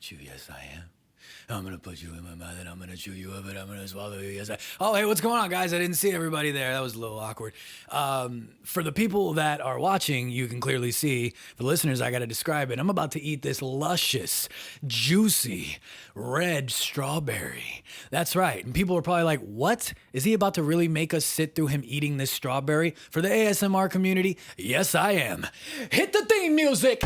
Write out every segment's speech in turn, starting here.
eat you. Yes, I am. I'm going to put you in my mouth and I'm going to chew you up and I'm going to swallow you. Yes, Oh, hey, what's going on, guys? I didn't see everybody there. That was a little awkward. For the people that are watching, you can clearly see. The listeners, I got to describe it. I'm about to eat this luscious, juicy, red strawberry. That's right. And people are probably like, what? Is he about to really make us sit through him eating this strawberry? For the ASMR community, yes, I am. Hit the theme music.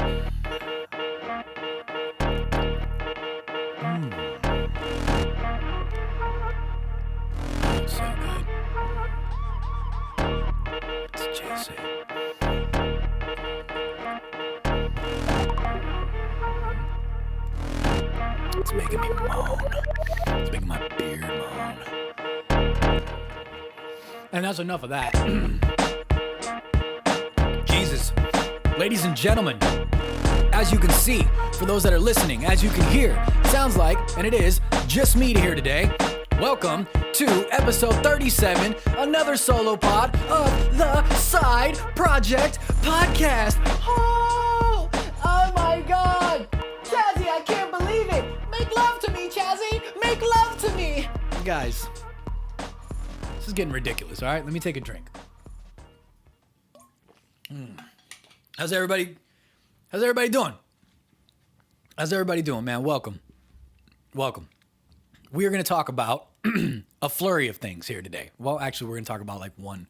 So good. It's juicy. It's making me moan. It's making my beard moan. And that's enough of that. Jesus. Ladies and gentlemen, as you can see, for those that are listening, as you can hear, sounds like, and it is, just me here today. Welcome to episode 37, another solo pod of the Side Project podcast. Oh my God. Chazzy, I can't believe it. Make love to me, Chazzy. Make love to me. Guys, this is getting ridiculous, all right? Let me take a drink. How's everybody doing? How's everybody doing, man? Welcome. We are going to talk about a flurry of things here today. Well, actually, we're going to talk about like one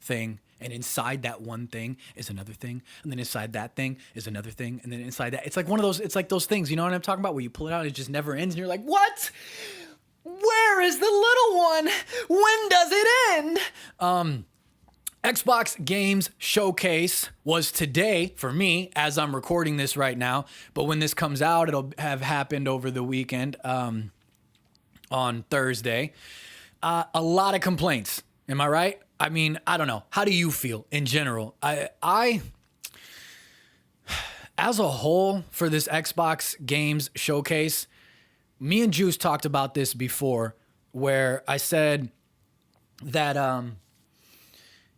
thing, and inside that one thing is another thing, and then inside that thing is another thing, and then inside that, it's like one of those, it's like those things, you know what I'm talking about, where you pull it out and it just never ends, and you're like, what? Where is the little one? When does it end? Xbox Games Showcase was today for me as I'm recording this right now, but when this comes out, it'll have happened over the weekend. On Thursday. A lot of complaints. Am I right? I mean, I don't know. How do you feel in general? I as a whole, for this Xbox Games Showcase, me and Juice talked about this before, where I said that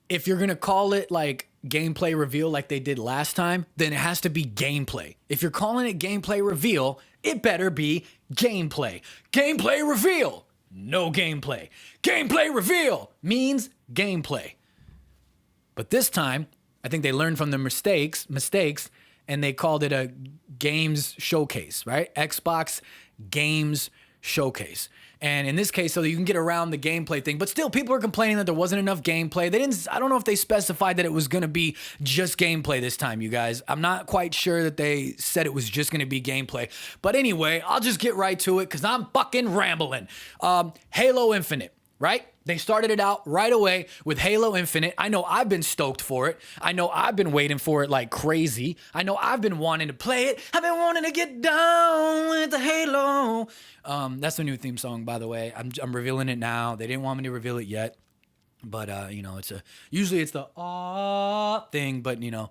if you're going to call it like gameplay reveal like they did last time, then it has to be gameplay. If you're calling it gameplay reveal, it better be gameplay. Gameplay reveal, no gameplay. Gameplay reveal means gameplay. But this time, I think they learned from the mistakes, and they called it a games showcase, right? Xbox Games Showcase. And in this case, so that you can get around the gameplay thing, but still people are complaining that there wasn't enough gameplay. I don't know if they specified that it was going to be just gameplay this time, you guys. I'm not quite sure that they said it was just going to be gameplay. But anyway, I'll just get right to it because I'm fucking rambling. Halo Infinite, right? They started it out right away with Halo Infinite. I know I've been stoked for it. I know I've been waiting for it like crazy. I know I've been wanting to play it. I've been wanting to get down with the Halo. That's the new theme song, by the way. I'm revealing it now. They didn't want me to reveal it yet, but you know, usually it's the thing, but you know,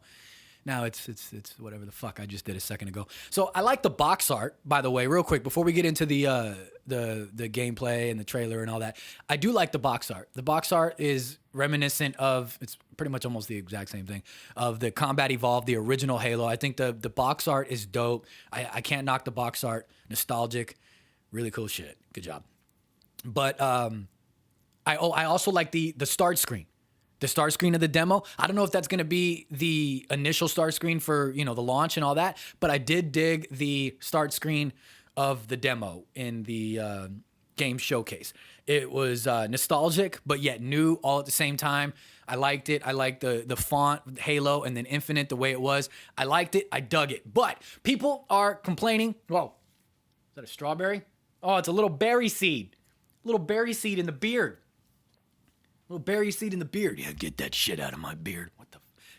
now it's whatever the fuck I just did a second ago. So I like the box art, by the way, real quick before we get into the gameplay and the trailer and all that. I do like the box art. The box art is reminiscent of, it's pretty much almost the exact same thing, of the Combat Evolved, the original Halo. I think the box art is dope. I can't knock the box art. Nostalgic, really cool shit. Good job. But I also like the start screen. The start screen of the demo. I don't know if that's going to be the initial start screen for, you know, the launch and all that, but I did dig the start screen of the demo in the game showcase. It was nostalgic, but yet new all at the same time. I liked it. I liked the font, Halo, and then Infinite, the way it was. I liked it. I dug it. But people are complaining. Whoa, is that a strawberry? Oh, it's a little berry seed. Little berry seed in the beard. Little berry seed in the beard. Yeah, get that shit out of my beard.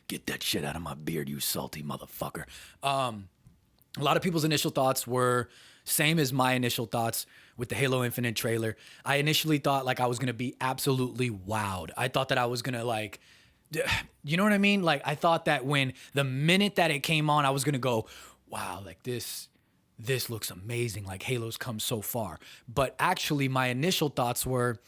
Get that shit out of my beard, you salty motherfucker. A lot of people's initial thoughts were same as my initial thoughts with the Halo Infinite trailer. I initially thought like I was going to be absolutely wowed. I thought that I was going to like, you know what I mean? Like I thought that when the minute that it came on, I was going to go, wow, like this looks amazing. Like Halo's come so far. But actually my initial thoughts were,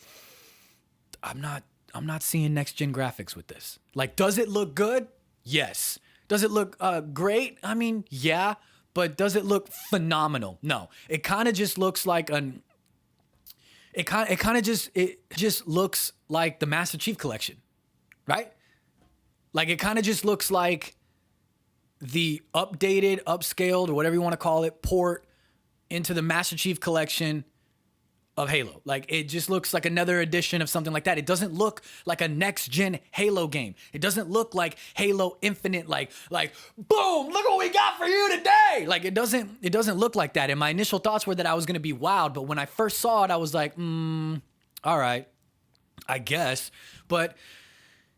I'm not seeing next gen graphics with this. Like, does it look good? Yes. Does it look great? I mean, yeah, but does it look phenomenal? No. It kind of just looks like it just looks like the Master Chief Collection, right? Like it kind of just looks like the updated, upscaled, or whatever you want to call it, port into the Master Chief Collection of Halo. Like it just looks like another edition of something like that. It doesn't look like a next gen Halo game. It doesn't look like Halo Infinite, like boom, look what we got for you today. Like it doesn't look like that. And my initial thoughts were that I was going to be wowed, but when I first saw it, I was like, all right, I guess. But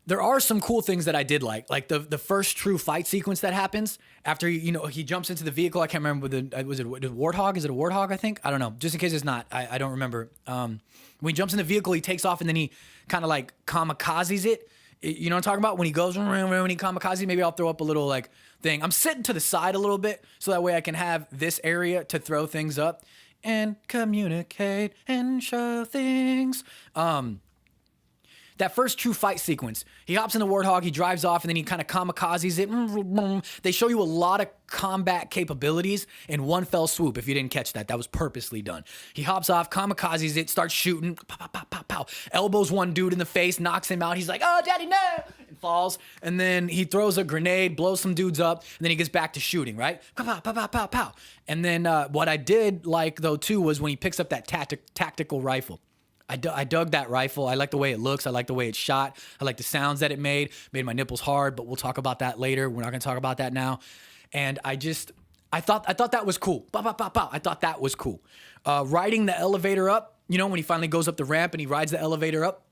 there are some cool things that I did like the first true fight sequence that happens after, he jumps into the vehicle. I can't remember was it a Warthog? Is it a Warthog, I think? I don't know. Just in case it's not, I don't remember. When he jumps in the vehicle, he takes off and then he kind of like kamikazes it. You know what I'm talking about? When he goes, when he kamikaze, maybe I'll throw up a little like thing. I'm sitting to the side a little bit so that way I can have this area to throw things up and communicate and show things. That first true fight sequence, he hops in the Warthog, he drives off, and then he kind of kamikazes it. They show you a lot of combat capabilities in one fell swoop. If you didn't catch that, that was purposely done. He hops off, kamikazes it, starts shooting, pow, pow, pow, pow, pow. Elbows one dude in the face, knocks him out. He's like, oh, daddy, no, and falls. And then he throws a grenade, blows some dudes up, and then he gets back to shooting, right? Pow, pow, pow, pow, pow, pow. And then what I did like, though, too, was when he picks up that tactical rifle. I dug that rifle. I like the way it looks. I like the way it's shot. I like the sounds that it made my nipples hard, but we'll talk about that later. We're not going to talk about that now. And I thought that was cool. Bow, bow, bow, bow. I thought that was cool. Riding the elevator up, when he finally goes up the ramp and he rides the elevator up,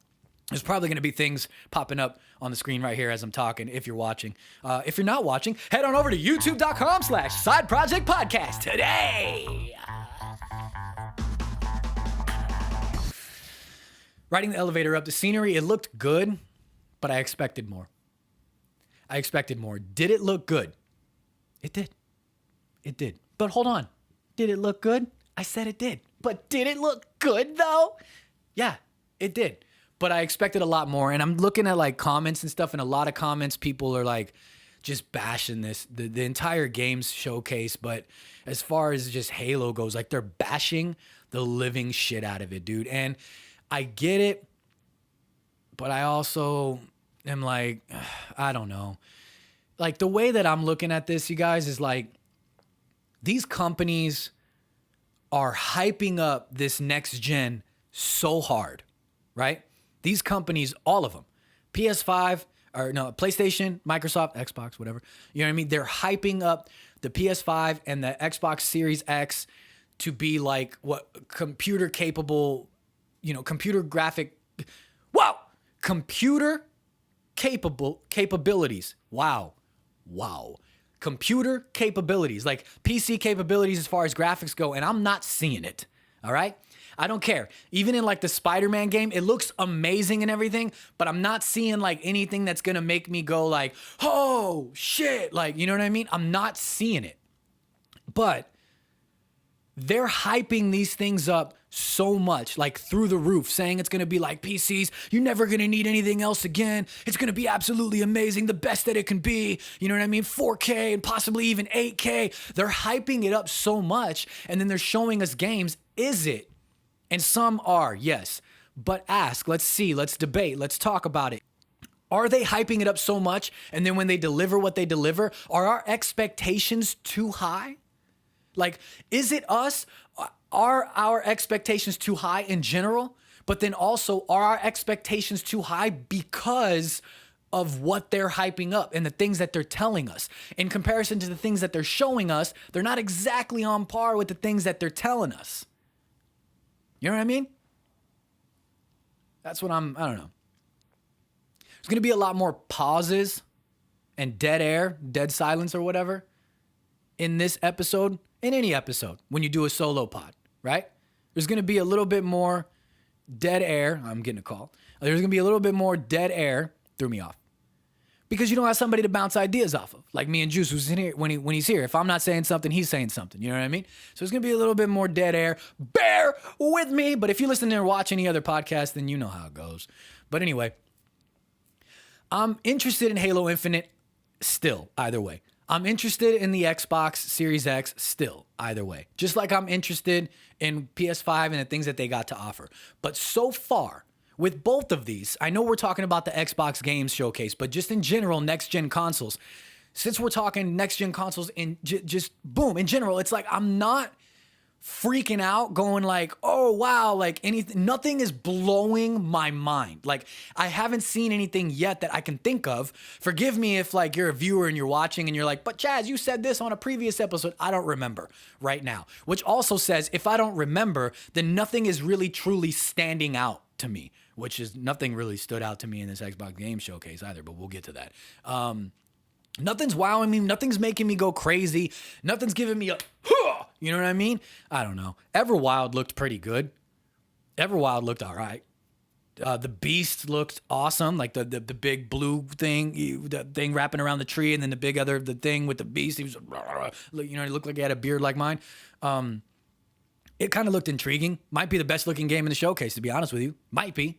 there's probably going to be things popping up on the screen right here as I'm talking, if you're watching. If you're not watching, head on over to youtube.com/Side Project Podcast today. Riding the elevator up, the scenery, it looked good, but I expected more. Did it look good? It did. But hold on. Did it look good? I said it did. But did it look good, though? Yeah, it did. But I expected a lot more. And I'm looking at like comments and stuff, and a lot of comments, people are like just bashing the entire game's showcase. But as far as just Halo goes, like they're bashing the living shit out of it, dude. And I get it, but I also am like, I don't know. Like the way that I'm looking at this, you guys, is like these companies are hyping up this next gen so hard, right? These companies, all of them, PlayStation, Microsoft, Xbox, whatever. You know what I mean? They're hyping up the PS5 and the Xbox Series X to be like what computer capable, computer capabilities. Wow. Computer capabilities, like PC capabilities as far as graphics go, and I'm not seeing it, all right? I don't care. Even in like the Spider-Man game, it looks amazing and everything, but I'm not seeing like anything that's gonna make me go like, oh, shit, like, you know what I mean? I'm not seeing it. But they're hyping these things up so much, like through the roof, saying it's going to be like PCs. You're never going to need anything else again. It's going to be absolutely amazing, the best that it can be. You know what I mean? 4K and possibly even 8K. They're hyping it up so much, and then they're showing us games. Is it? And some are, yes. But ask, let's see, let's debate, let's talk about it. Are they hyping it up so much, and then when they deliver what they deliver, are our expectations too high? Like, is it us? Are our expectations too high in general? But then also, are our expectations too high because of what they're hyping up and the things that they're telling us? In comparison to the things that they're showing us, they're not exactly on par with the things that they're telling us. You know what I mean? That's what I don't know. There's going to be a lot more pauses and dead air, dead silence or whatever in this episode. In any episode, when you do a solo pod, right? There's going to be a little bit more dead air. I'm getting a call. There's going to be a little bit more dead air. Threw me off. Because you don't have somebody to bounce ideas off of. Like me and Juice, who's in here when he's here. If I'm not saying something, he's saying something. You know what I mean? So there's going to be a little bit more dead air. Bear with me. But if you listen or watch any other podcast, then you know how it goes. But anyway, I'm interested in Halo Infinite still, either way. I'm interested in the Xbox Series X still, either way. Just like I'm interested in PS5 and the things that they got to offer. But so far, with both of these, I know we're talking about the Xbox Games Showcase, but just in general, next-gen consoles, since we're talking next-gen consoles in just boom, in general, it's like I'm not freaking out going like, oh wow, like anything, nothing is blowing my mind. Like I haven't seen anything yet that I can think of. Forgive me if like you're a viewer and you're watching and you're like, but Chaz, you said this on a previous episode. I don't remember right now, which also says if I don't remember, then nothing is really truly standing out to me, which is nothing really stood out to me in this Xbox Game Showcase either, but we'll get to that. Nothing's wowing me. Nothing's making me go crazy. Nothing's giving me a, you know what I mean? I don't know. Everwild looked pretty good. Everwild looked all right. The Beast looked awesome. Like the big blue thing, the thing wrapping around the tree, and then the thing with the Beast. He was, you know, he looked like he had a beard like mine. It kind of looked intriguing. Might be the best looking game in the showcase, to be honest with you. Might be.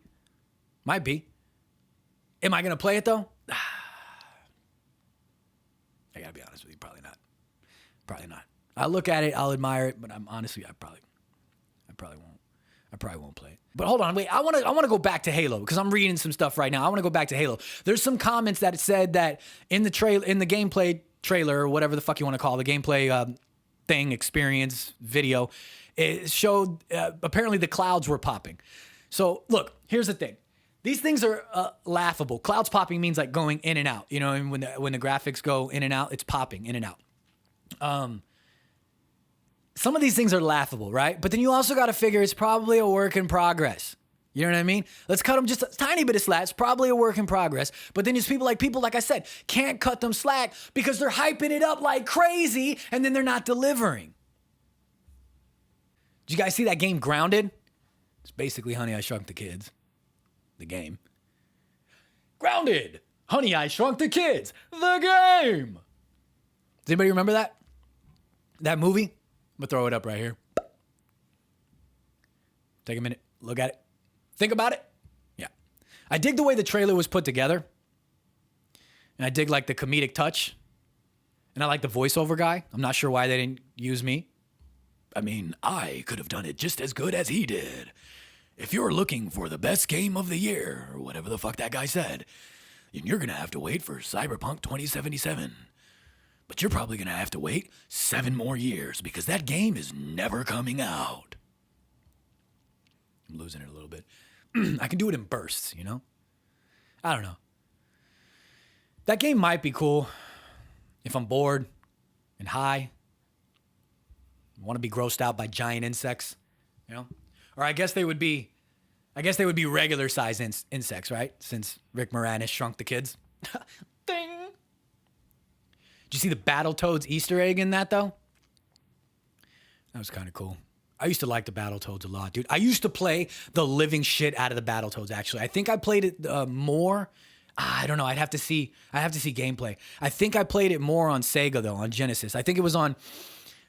Am I going to play it though? I gotta be honest with you, probably not. I'll look at it, I'll admire it, but I probably won't play it. But hold on, wait, I wanna go back to Halo because I'm reading some stuff right now. I wanna go back to Halo. There's some comments that said that in the gameplay trailer or whatever the fuck you want to call the gameplay experience video, it showed apparently the clouds were popping. So look, here's the thing. These things are laughable. Clouds popping means like going in and out. You know, and when the graphics go in and out, it's popping in and out. Some of these things are laughable, right? But then you also got to figure it's probably a work in progress. You know what I mean? Let's cut them just a tiny bit of slack. It's probably a work in progress. But then there's people, like I said, can't cut them slack because they're hyping it up like crazy and then they're not delivering. Did you guys see that game Grounded? It's basically Honey, I Shrunk the Kids. The game. Grounded! Honey, I Shrunk the Kids! The game! Does anybody remember that? That movie? I'm gonna throw it up right here. Take a minute. Look at it. Think about it. Yeah. I dig the way the trailer was put together. And I dig like the comedic touch. And I like the voiceover guy. I'm not sure why they didn't use me. I mean, I could have done it just as good as he did. If you're looking for the best game of the year, or whatever the fuck that guy said, then you're going to have to wait for Cyberpunk 2077. But you're probably going to have to wait 7 more years because that game is never coming out. I'm losing it a little bit. I can do it in bursts, you know? I don't know. That game might be cool if I'm bored and high. I want to be grossed out by giant insects, you know? Or I guess they would be regular size insects, right? Since Rick Moranis shrunk the kids. Ding. Did you see the Battletoads Easter egg in that though? That was kind of cool. I used to like the Battletoads a lot, dude. I used to play the living shit out of the Battletoads, actually. I think I played it more. I don't know. I'd have to see gameplay. I think I played it more on Sega though, on Genesis. I think it was on...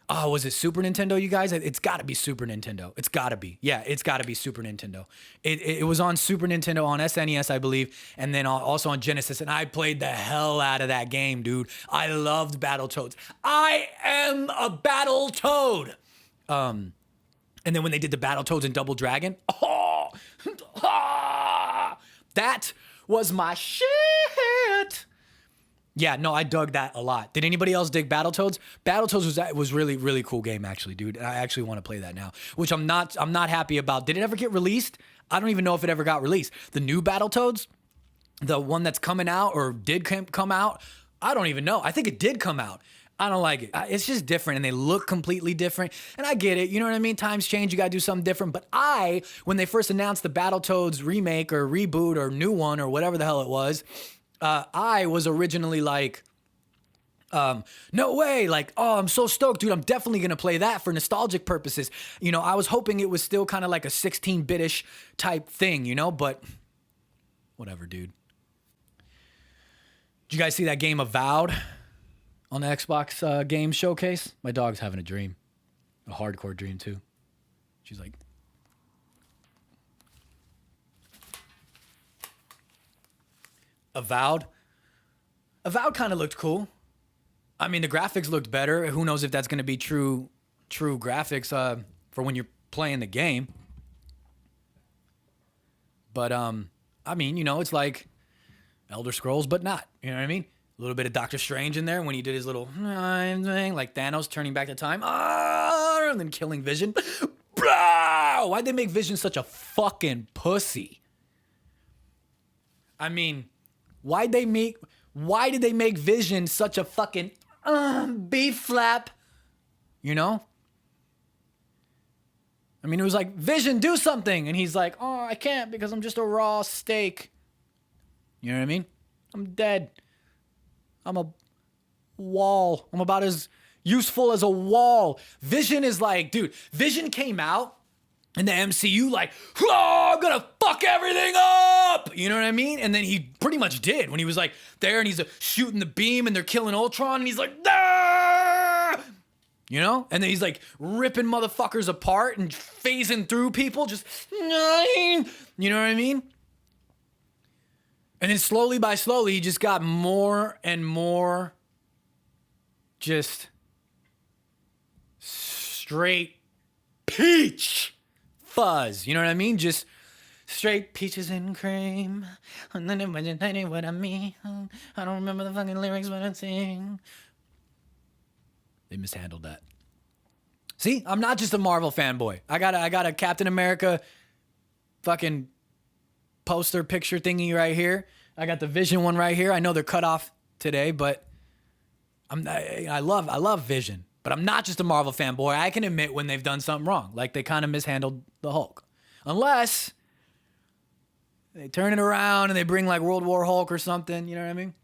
Oh, was it Super Nintendo, you guys? It's got to be Super Nintendo. It's got to be. Yeah, it's got to be Super Nintendo. It was on Super Nintendo, on SNES, I believe, and then also on Genesis, and I played the hell out of that game, dude. I loved Battletoads. I am a Battletoad! And then when they did the Battletoads and Double Dragon, that was my shit! Yeah, no, I dug that a lot. Did anybody else dig Battletoads? Battletoads was really, really cool game, actually, dude. I actually want to play that now, which I'm not happy about. Did it ever get released? I don't even know if it ever got released. The new Battletoads, the one that's coming out or did come out, I don't even know. I think it did come out. I don't like it. It's just different, and they look completely different. And I get it. You know what I mean? Times change. You got to do something different. But when they first announced the Battletoads remake or reboot or new one or whatever the hell it was, I was originally like, no way, like, oh, I'm so stoked, dude. I'm definitely going to play that for nostalgic purposes. You know, I was hoping it was still kind of like a 16-bit-ish type thing, you know, but whatever, dude. Did you guys see that game Avowed on the Xbox game showcase? My dog's having a dream, a hardcore dream too. She's like, Avowed kind of looked cool. I mean, the graphics looked better. Who knows if that's going to be true graphics for when you're playing the game. But I mean, you know, it's like Elder Scrolls, but not. You know what I mean? A little bit of Doctor Strange in there when he did his little thing, like Thanos turning back the time, and then killing Vision. Why'd they make Vision such a fucking pussy? I mean, why did they make Vision such a fucking beef flap? You know? I mean, it was like, Vision, do something. And he's like, oh, I can't because I'm just a raw steak. You know what I mean? I'm dead. I'm a wall. I'm about as useful as a wall. Vision is like, dude, Vision came out in the MCU like, oh, I'm gonna fuck everything up. You know what I mean? And then he pretty much did when he was like there and he's shooting the beam and they're killing Ultron and he's like, ah! You know? And then he's like ripping motherfuckers apart and phasing through people, just, you know what I mean? And then slowly by slowly, he just got more and more just straight peach fuzz. You know what I mean? Just straight peaches and cream. And then imagine what I mean. I don't remember the fucking lyrics, but I sing. They mishandled that. See, I'm not just a Marvel fanboy. I got a Captain America fucking poster picture thingy right here. I got the Vision one right here. I know they're cut off today, but I love Vision. But I'm not just a Marvel fanboy. I can admit when they've done something wrong. Like they kind of mishandled the Hulk. Unless they turn it around and they bring like World War Hulk or something. You know what I mean?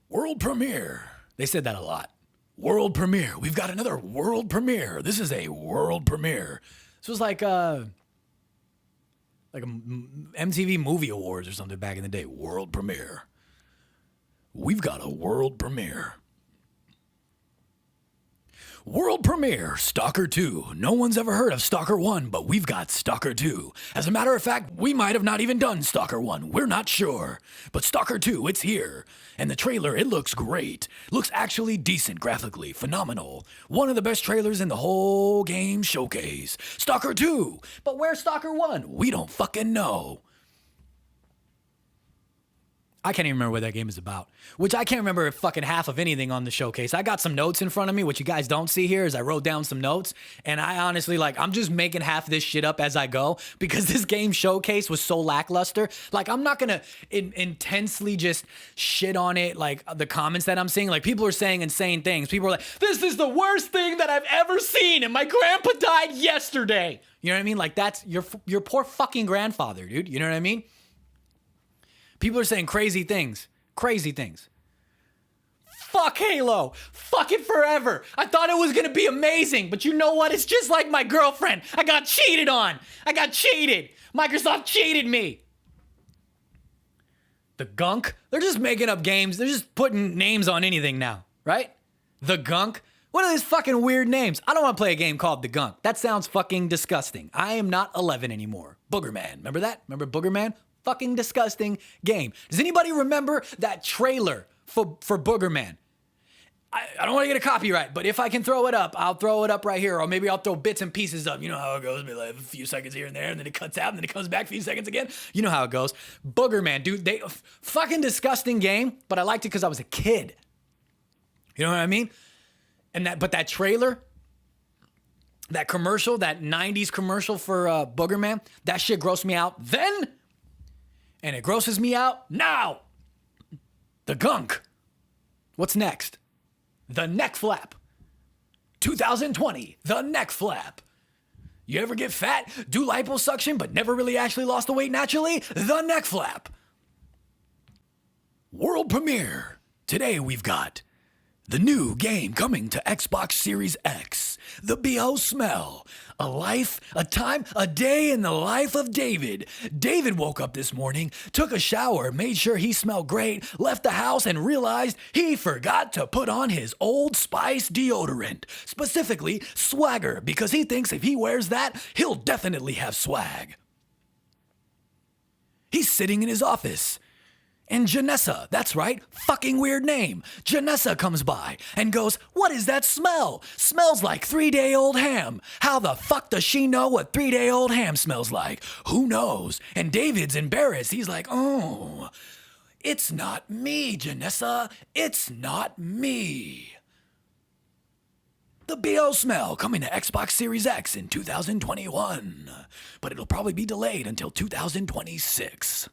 World premiere. They said that a lot. World premiere. We've got another world premiere. This is a world premiere. This was like a MTV Movie Awards or something back in the day. World premiere. We've got a world premiere. World premiere, Stalker 2. No one's ever heard of Stalker 1, but we've got Stalker 2. As a matter of fact, we might have not even done Stalker 1. We're not sure. But Stalker 2, it's here. And the trailer, it looks great. Looks actually decent graphically. Phenomenal. One of the best trailers in the whole game showcase. Stalker 2. But where's Stalker 1? We don't fucking know. I can't even remember what that game is about. Which I can't remember fucking half of anything on the showcase. I got some notes in front of me. What you guys don't see here is I wrote down some notes. And I honestly, I'm just making half this shit up as I go. Because this game showcase was so lackluster. Like, I'm not going to intensely just shit on it. Like, the comments that I'm seeing. Like, people are saying insane things. People are like, this is the worst thing that I've ever seen. And my grandpa died yesterday. You know what I mean? Like, that's your poor fucking grandfather, dude. You know what I mean? People are saying crazy things. Crazy things. Fuck Halo. Fuck it forever. I thought it was going to be amazing. But you know what? It's just like my girlfriend. I got cheated on. I got cheated. Microsoft cheated me. The Gunk. They're just making up games. They're just putting names on anything now. Right? The Gunk. What are these fucking weird names? I don't want to play a game called The Gunk. That sounds fucking disgusting. I am not 11 anymore. Boogerman. Remember that? Remember Boogerman? Fucking disgusting game. Does anybody remember that trailer for Boogerman? I don't want to get a copyright, but if I can throw it up, I'll throw it up right here, or maybe I'll throw bits and pieces up. You know how it goes, maybe like a few seconds here and there, and then it cuts out, and then it comes back a few seconds again. You know how it goes. Boogerman, dude, fucking disgusting game, but I liked it because I was a kid. You know what I mean? But that trailer, that commercial, that 90s commercial for Boogerman, that shit grossed me out then. And it grosses me out now. The Gunk. What's next? The Neck Flap. 2020. The Neck Flap. You ever get fat, do liposuction, but never really actually lost the weight naturally? The Neck Flap. World premiere. Today we've got the new game coming to Xbox Series X. The B.O. Smell. A life, a time, a day in the life of David. David woke up this morning, took a shower, made sure he smelled great, left the house and realized he forgot to put on his Old Spice deodorant. Specifically, Swagger, because he thinks if he wears that, he'll definitely have swag. He's sitting in his office. And Janessa, that's right, fucking weird name. Janessa comes by and goes, what is that smell? Smells like 3-day-old ham. How the fuck does she know what 3-day-old ham smells like? Who knows? And David's embarrassed. He's like, oh, it's not me, Janessa. It's not me. The BO smell coming to Xbox Series X in 2021. But it'll probably be delayed until 2026.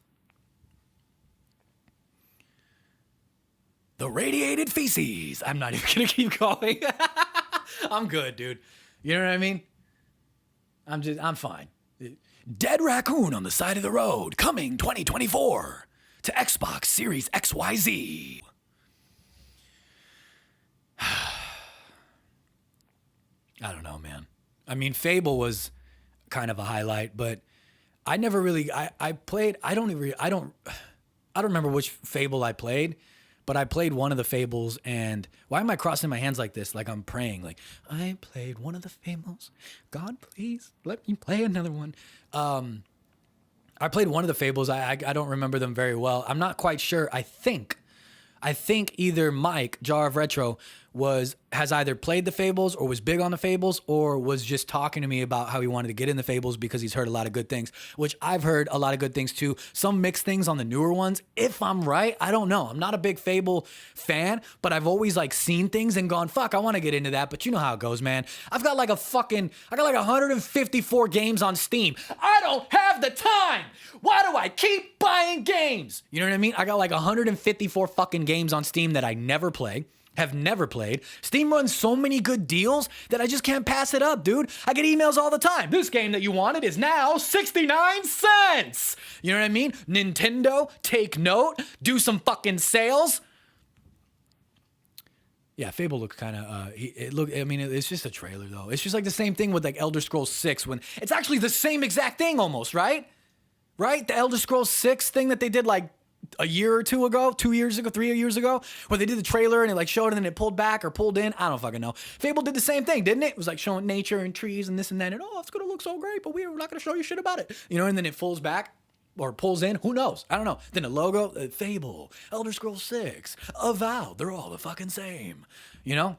The radiated feces. I'm not even gonna keep going. I'm good, dude. You know what I mean? I'm fine. Dead raccoon on the side of the road, coming 2024 to Xbox Series XYZ. I don't know, man. I mean, Fable was kind of a highlight, but I never really, I played, I don't remember which Fable I played, but I played one of the Fables, and why am I crossing my hands like this? Like I'm praying, like, I played one of the Fables. God, please let me play another one. I played one of the Fables. I don't remember them very well. I'm not quite sure. I think either Mike, Jar of Retro, has either played the Fables or was big on the Fables or was just talking to me about how he wanted to get in the Fables because he's heard a lot of good things, which I've heard a lot of good things too. Some mixed things on the newer ones. If I'm right, I don't know. I'm not a big Fable fan, but I've always like seen things and gone, fuck, I want to get into that. But you know how it goes, man. I got like 154 games on Steam. I don't have the time. Why do I keep buying games? You know what I mean? I got like 154 fucking games on Steam that I never play. Have never played. Steam runs so many good deals that I just can't pass it up, dude. I get emails all the time. This game that you wanted is now 69 cents. You know what I mean? Nintendo, take note. Do some fucking sales. Yeah, Fable looks kind of, it's just a trailer though. It's just like the same thing with like Elder Scrolls 6 when it's actually the same exact thing almost, right? Right? The Elder Scrolls 6 thing that they did like a year or two ago, 2 years ago, 3 years ago, where they did the trailer and it like showed and then it pulled back or pulled in. I don't fucking know. Fable did the same thing, didn't it? It was like showing nature and trees and this and that. And it's going to look so great, but we're not going to show you shit about it. You know, and then it pulls back or pulls in. Who knows? I don't know. Then the logo, Fable, Elder Scrolls 6, Avowed. They're all the fucking same, you know?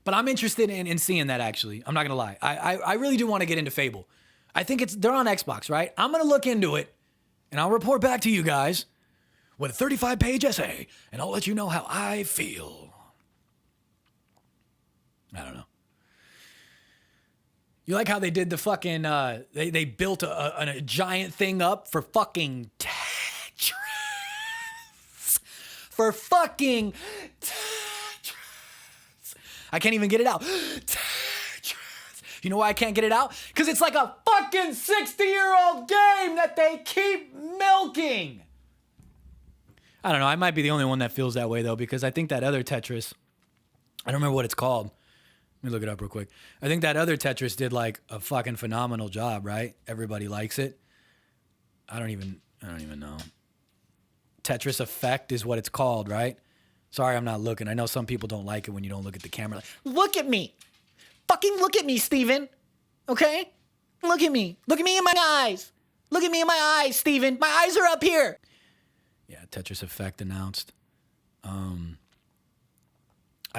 But I'm interested in seeing that actually. I'm not going to lie. I really do want to get into Fable. I think they're on Xbox, right? I'm going to look into it and I'll report back to you guys with a 35-page essay, and I'll let you know how I feel. I don't know. You like how they did the fucking, they built a giant thing up for fucking Tetris. For fucking Tetris. I can't even get it out. Tetris. You know why I can't get it out? Because it's like a fucking 60-year-old game that they keep milking. I don't know. I might be the only one that feels that way, though, because I think that other Tetris, I don't remember what it's called. Let me look it up real quick. I think that other Tetris did, like, a fucking phenomenal job, right? Everybody likes it. I don't even know. Tetris Effect is what it's called, right? Sorry, I'm not looking. I know some people don't like it when you don't look at the camera. Like, look at me. Fucking look at me, Steven. Okay? Look at me. Look at me in my eyes. Look at me in my eyes, Steven. My eyes are up here. Yeah, Tetris Effect announced. I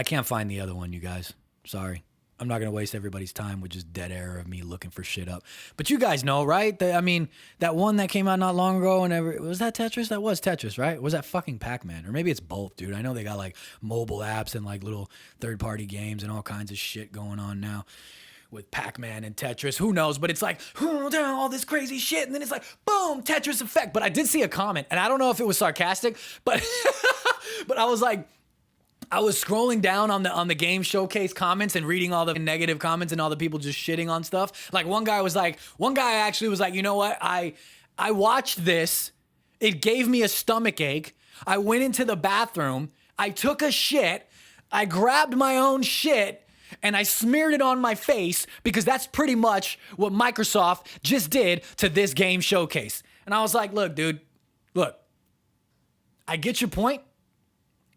can't find the other one, you guys. Sorry. I'm not going to waste everybody's time with just dead air of me looking for shit up. But you guys know, right? That one that came out not long ago, was that Tetris? That was Tetris, right? Was that fucking Pac-Man? Or maybe it's both, dude. I know they got like mobile apps and like little third-party games and all kinds of shit going on now with Pac-Man and Tetris. Who knows? But it's like, all this crazy shit. And then it's like, boom, Tetris Effect. But I did see a comment, and I don't know if it was sarcastic, but but I was like, I was scrolling down on the game showcase comments and reading all the negative comments and all the people just shitting on stuff. Like one guy actually was like, you know what? I watched this. It gave me a stomach ache. I went into the bathroom. I took a shit. I grabbed my own shit and I smeared it on my face because that's pretty much what Microsoft just did to this game showcase. And I was like, look, dude, look, I get your point.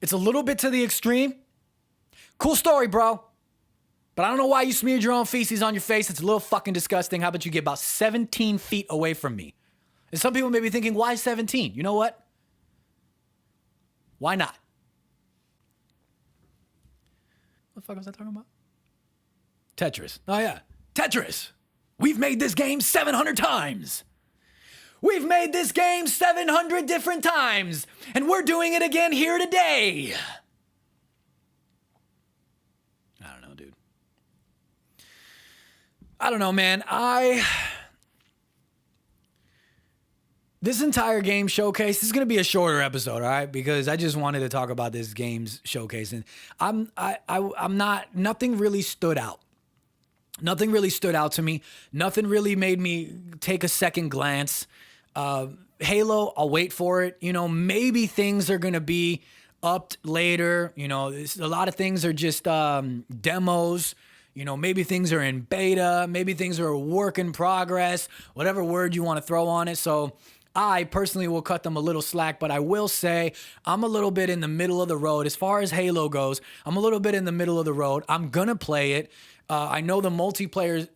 It's a little bit to the extreme. Cool story, bro. But I don't know why you smeared your own feces on your face. It's a little fucking disgusting. How about you get about 17 feet away from me? And some people may be thinking, why 17? You know what? Why not? What the fuck was I talking about? Tetris. Oh, yeah. Tetris. We've made this game 700 times. We've made this game 700 different times. And we're doing it again here today. I don't know, dude. I don't know, man. This entire game showcase, this is going to be a shorter episode, all right? Because I just wanted to talk about this game's showcase. And nothing really stood out. Nothing really stood out to me. Nothing really made me take a second glance. Halo, I'll wait for it. You know, maybe things are going to be upped later. You know, a lot of things are just demos. You know, maybe things are in beta. Maybe things are a work in progress. Whatever word you want to throw on it. So I personally will cut them a little slack, but I will say I'm a little bit in the middle of the road. As far as Halo goes, I'm a little bit in the middle of the road. I'm going to play it. I know the multiplayer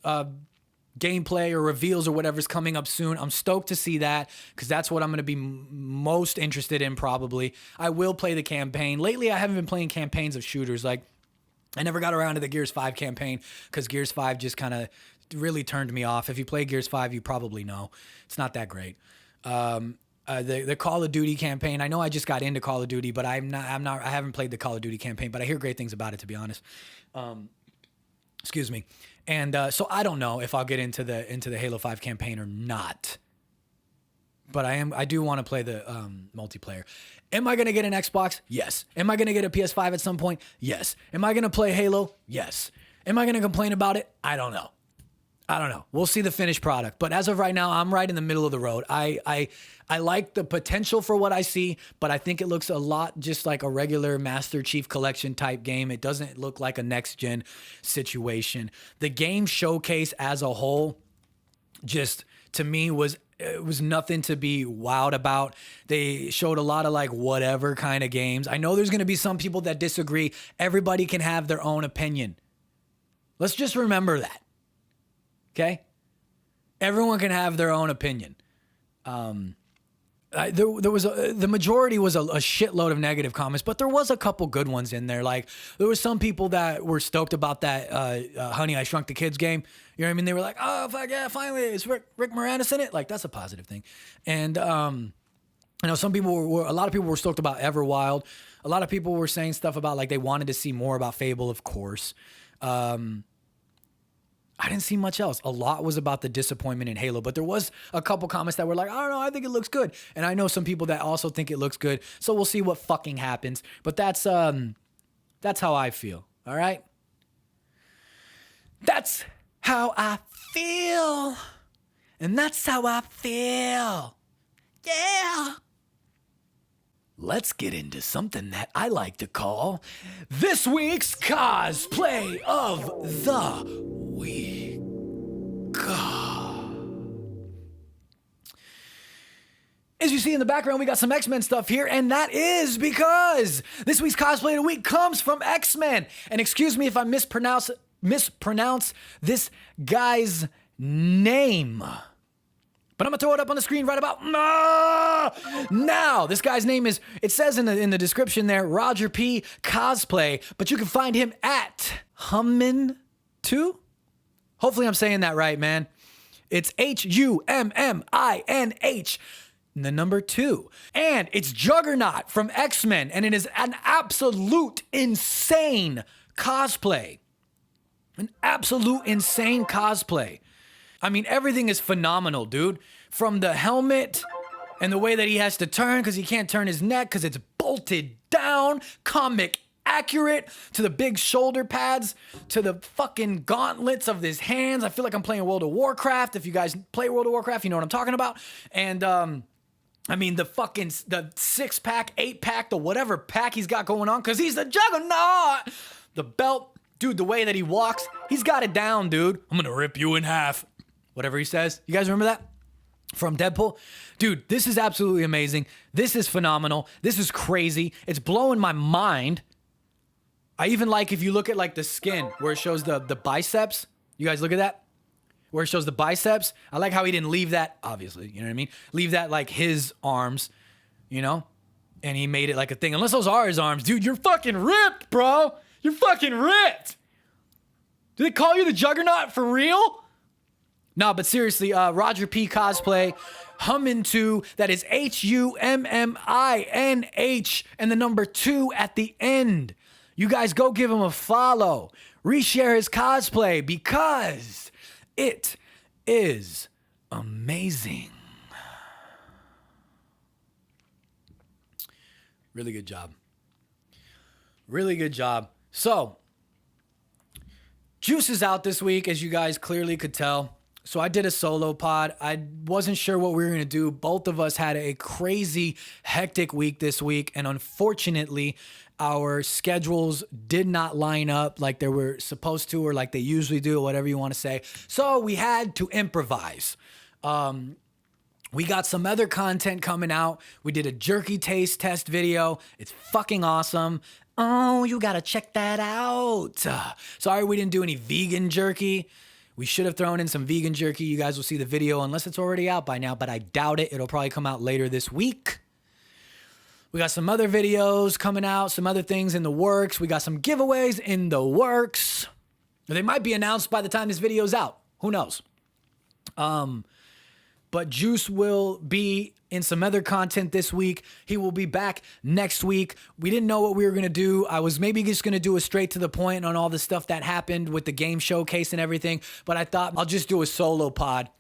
gameplay or reveals or whatever is coming up soon. I'm stoked to see that because that's what I'm going to be most interested in probably. I will play the campaign. Lately, I haven't been playing campaigns of shooters. Like, I never got around to the Gears 5 campaign because Gears 5 just kind of really turned me off. If you play Gears 5, you probably know. It's not that great. The Call of Duty campaign, I know I just got into Call of Duty, but I haven't played the Call of Duty campaign, but I hear great things about it, to be honest. Excuse me. And so I don't know if I'll get into the Halo 5 campaign or not. But I do want to play the multiplayer. Am I going to get an Xbox? Yes. Am I going to get a PS5 at some point? Yes. Am I going to play Halo? Yes. Am I going to complain about it? I don't know. We'll see the finished product. But as of right now, I'm right in the middle of the road. I like the potential for what I see, but I think it looks a lot just like a regular Master Chief Collection type game. It doesn't look like a next-gen situation. The game showcase as a whole just, to me, it was nothing to be wowed about. They showed a lot of like whatever kind of games. I know there's going to be some people that disagree. Everybody can have their own opinion. Let's just remember that. Okay? Everyone can have their own opinion. The majority was a shitload of negative comments, but there was a couple good ones in there. Like, there was some people that were stoked about that Honey, I Shrunk the Kids game. You know what I mean? They were like, oh, fuck yeah, finally, is Rick Moranis in it? Like, that's a positive thing. And, you know, a lot of people were stoked about Everwild. A lot of people were saying stuff about, like, they wanted to see more about Fable, of course. I didn't see much else. A lot was about the disappointment in Halo, but there was a couple comments that were like, I don't know, I think it looks good. And I know some people that also think it looks good. So we'll see what fucking happens. But that's how I feel. All right? That's how I feel. And that's how I feel. Yeah. Let's get into something that I like to call this week's Cosplay of the Week. As you see in the background, we got some X-Men stuff here, and that is because this week's Cosplay of the Week comes from X-Men. And excuse me if I mispronounce this guy's name. But I'm going to throw it up on the screen right about now. This guy's name is, it says in the description there, Roger P. Cosplay, but you can find him at Hummin2. Hopefully I'm saying that right, man. It's Humminh, the number 2. And it's Juggernaut from X-Men, and it is an absolute insane cosplay. An absolute insane cosplay. I mean, everything is phenomenal, dude. From the helmet and the way that he has to turn because he can't turn his neck because it's bolted down, comic accurate, to the big shoulder pads, to the fucking gauntlets of his hands. I feel like I'm playing World of Warcraft. If you guys play World of Warcraft, you know what I'm talking about. And, I mean, the 6-pack, 8-pack, the whatever pack he's got going on because he's the Juggernaut. The belt, dude, the way that he walks, he's got it down, dude. I'm going to rip you in half. Whatever he says. You guys remember that? From Deadpool? Dude, this is absolutely amazing. This is phenomenal. This is crazy. It's blowing my mind. I even like if you look at like the skin where it shows the biceps. You guys look at that? Where it shows the biceps. I like how he didn't leave that, obviously. You know what I mean? Leave that like his arms, you know? And he made it like a thing. Unless those are his arms. Dude, you're fucking ripped, bro. You're fucking ripped. Do they call you the Juggernaut for real? No, but seriously, Roger P. Cosplay, Hummin2, that is HUMMINH, and the number 2 at the end. You guys go give him a follow. Reshare his cosplay because it is amazing. Really good job. Really good job. So, Juice is out this week, as you guys clearly could tell. So I did a solo pod. I wasn't sure what we were going to do. Both of us had a crazy, hectic week this week. And unfortunately, our schedules did not line up like they were supposed to or like they usually do, or whatever you want to say. So we had to improvise. We got some other content coming out. We did a jerky taste test video. It's fucking awesome. Oh, you gotta check that out. Sorry we didn't do any vegan jerky. We should have thrown in some vegan jerky. You guys will see the video unless it's already out by now, but I doubt it. It'll probably come out later this week. We got some other videos coming out, some other things in the works. We got some giveaways in the works. They might be announced by the time this video's out. Who knows? But Juice will be in some other content this week. He will be back next week. We didn't know what we were going to do. I was maybe just going to do a straight to the point on all the stuff that happened with the game showcase and everything. But I thought I'll just do a solo pod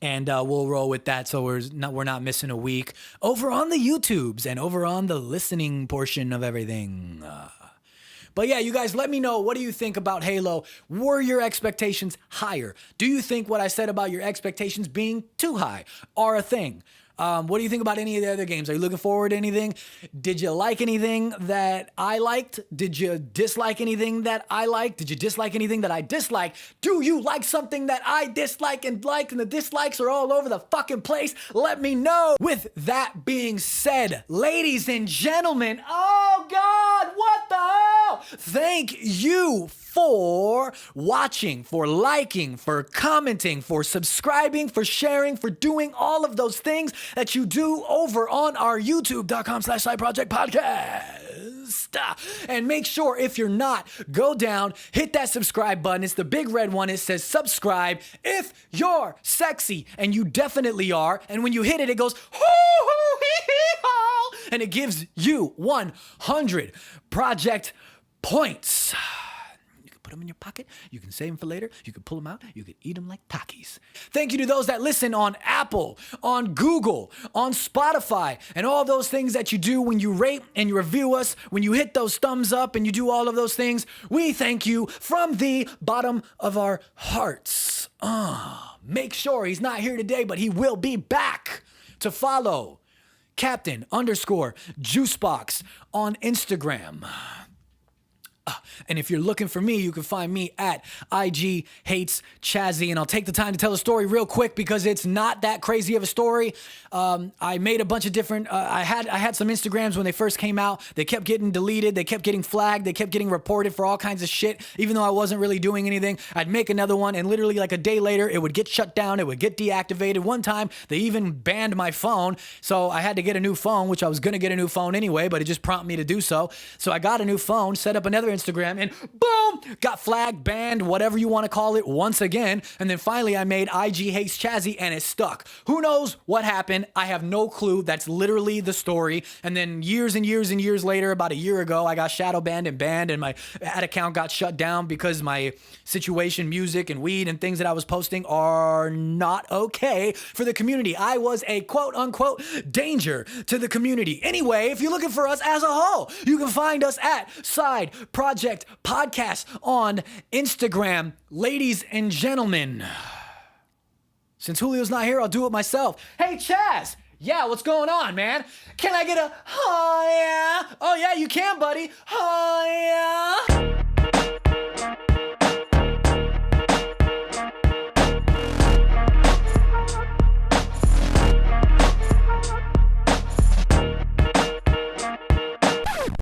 and we'll roll with that. So we're not missing a week over on the YouTubes and over on the listening portion of everything. But yeah, you guys, let me know, what do you think about Halo? Were your expectations higher? Do you think what I said about your expectations being too high are a thing? What do you think about any of the other games? Are you looking forward to anything? Did you like anything that I liked? Did you dislike anything that I liked? Did you dislike anything that I disliked? Do you like something that I dislike and like, and the dislikes are all over the fucking place? Let me know. With that being said, ladies and gentlemen, oh God, what the hell? Thank you for watching, for liking, for commenting, for subscribing, for sharing, for doing all of those things that you do over on our youtube.com/SideProject Podcast. And make sure, if you're not, go down, hit that subscribe button. It's the big red one. It says subscribe if you're sexy, and you definitely are. And when you hit it, it goes, and it gives you 100 Projekt points. Put them in your pocket. You can save them for later. You can pull them out. You can eat them like Takis. Thank you to those that listen on Apple, on Google, on Spotify, and all those things that you do when you rate and you review us, when you hit those thumbs up and you do all of those things. We thank you from the bottom of our hearts. Make sure he's not here today, but he will be back to follow Captain_Juicebox on Instagram. And if you're looking for me, you can find me at IG Hates Chazzy. And I'll take the time to tell a story real quick because it's not that crazy of a story. I made a bunch of different, I had some Instagrams when they first came out. They kept getting deleted. They kept getting flagged. They kept getting reported for all kinds of shit. Even though I wasn't really doing anything, I'd make another one. And literally like a day later, it would get shut down. It would get deactivated. One time, they even banned my phone. So I had to get a new phone, which I was going to get a new phone anyway, but it just prompted me to do so. So I got a new phone, set up another Instagram, and boom, got flagged, banned, whatever you want to call it, once again. And then finally I made IG Hates Chazzy, and it stuck. Who knows what happened? I have no clue. That's literally the story. And then years and years and years later, about a year ago, I got shadow banned, and my ad account got shut down because my situation, music and weed and things that I was posting are not okay for the community. I was a quote unquote danger to the community. Anyway, if you're looking for us as a whole, you can find us at Side Project Podcast on Instagram. Ladies and gentlemen, since Julio's not here, I'll do it myself. Hey, Chaz. Yeah, what's going on, man? Can I get a, oh yeah? Oh yeah, you can, buddy. Oh yeah.